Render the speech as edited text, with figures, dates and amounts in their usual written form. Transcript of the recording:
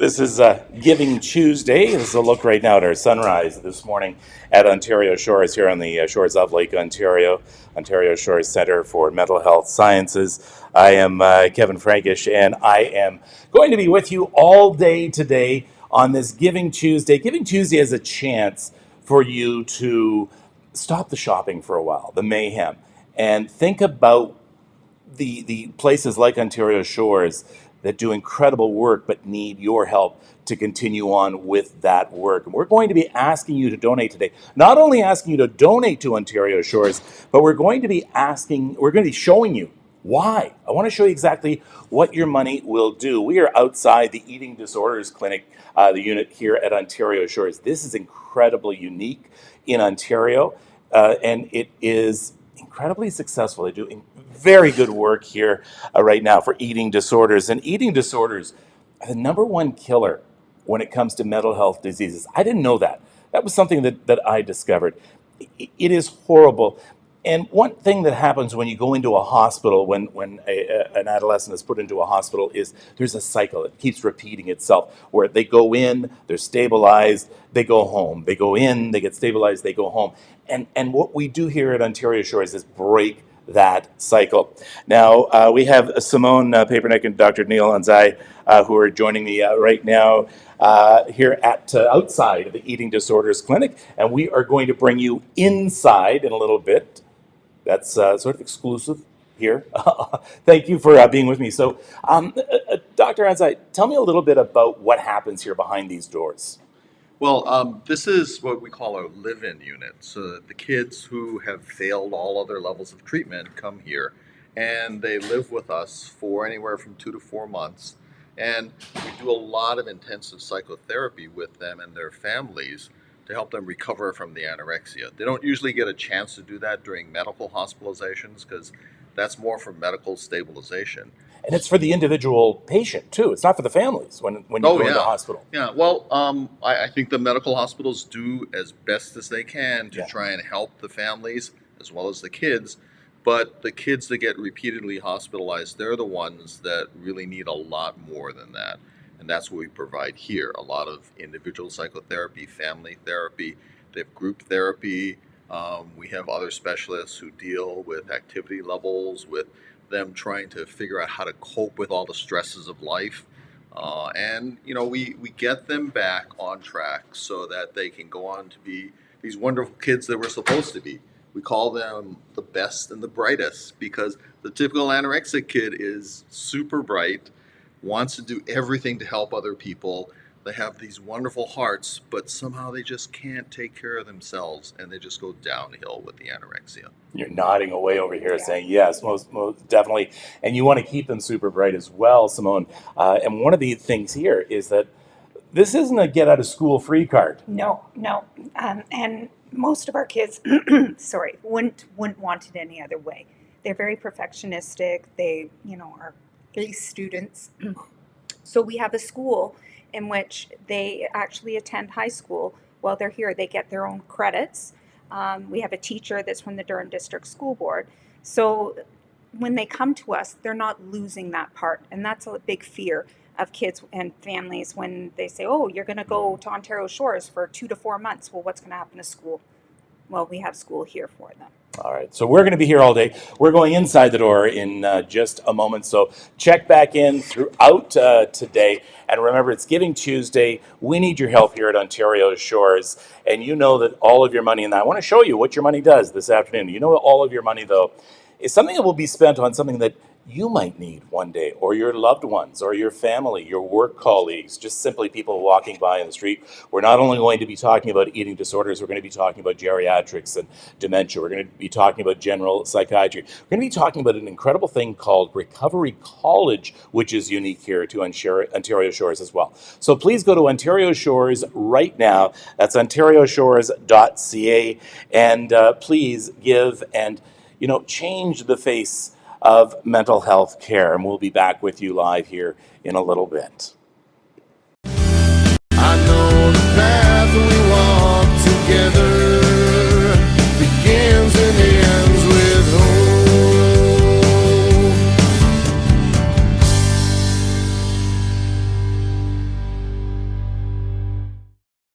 This is Giving Tuesday. This is a look right now at our sunrise this morning at Ontario Shores here on the shores of Lake Ontario, Ontario Shores Centre for Mental Health Sciences. I am Kevin Frankish, and I am going to be with you all day today on this Giving Tuesday. Giving Tuesday is a chance for you to stop the shopping for a while, the mayhem, and think about the places like Ontario Shores that do incredible work but need your help to continue on with that work. And we're going to be asking you to donate today. Not only asking you to donate to Ontario Shores, but we're going to be showing you why. I want to show you exactly what your money will do. We are outside the Eating Disorders Clinic, the unit here at Ontario Shores. This is incredibly unique in Ontario, and it is incredibly successful. They do very good work here right now for eating disorders. And eating disorders are the number one killer when it comes to mental health diseases. I didn't know that. That was something that I discovered. It is horrible. And one thing that happens when you go into a hospital, when an adolescent is put into a hospital, is there's a cycle. It keeps repeating itself where they go in, they're stabilized, they go home. They go in, they get stabilized, they go home. And what we do here at Ontario Shores is break that cycle. Now, we have Simone Papernick and Dr. Neil Anzai who are joining me right now here at outside of the Eating Disorders Clinic, and we are going to bring you inside in a little bit. That's sort of exclusive here. Thank you for being with me. So, Dr. Anzai, tell me a little bit about what happens here behind these doors. Well, this is what we call our live-in unit. So the kids who have failed all other levels of treatment come here, and they live with us for anywhere from 2 to 4 months. And we do a lot of intensive psychotherapy with them and their families to help them recover from the anorexia. They don't usually get a chance to do that during medical hospitalizations because that's more for medical stabilization. And it's for the individual patient too. It's not for the families when you go into the hospital. Yeah. Well, I think the medical hospitals do as best as they can to try and help the families as well as the kids. But the kids that get repeatedly hospitalized, they're the ones that really need a lot more than that. And that's what we provide here. A lot of individual psychotherapy, family therapy, they have group therapy. We have other specialists who deal with activity levels, with them trying to figure out how to cope with all the stresses of life. And, we get them back on track so that they can go on to be these wonderful kids that we're supposed to be. We call them the best and the brightest because the typical anorexic kid is super bright, wants to do everything to help other people. They have these wonderful hearts, but somehow they just can't take care of themselves, and they just go downhill with the anorexia. You're nodding away over here saying, yes, most definitely. And you want to keep them super bright as well, Simone. And one of the things here is that this isn't a get out of school free card. No. And most of our kids, wouldn't want it any other way. They're very perfectionistic. They, are ace students. So we have a school in which they actually attend high school while they're here. They get their own credits. We have a teacher that's from the Durham District School Board. So when they come to us, they're not losing that part. And that's a big fear of kids and families when they say, oh, you're going to go to Ontario Shores for 2 to 4 months. Well, what's going to happen to school? Well, we have school here for them. All right, so we're going to be here all day. We're going inside the door in just a moment, so check back in throughout today. And remember, it's Giving Tuesday. We need your help here at Ontario Shores, and you know that all of your money, and I want to show you what your money does this afternoon. You know all of your money, though, is something that will be spent on something that you might need one day, or your loved ones, or your family, your work colleagues, just simply people walking by in the street. We're not only going to be talking about eating disorders, we're going to be talking about geriatrics and dementia. We're going to be talking about general psychiatry. We're going to be talking about an incredible thing called Recovery College, which is unique here to Ontario Shores as well. So please go to Ontario Shores right now. That's ontarioshores.ca, and please give and change the face of mental health care. And we'll be back with you live here in a little bit.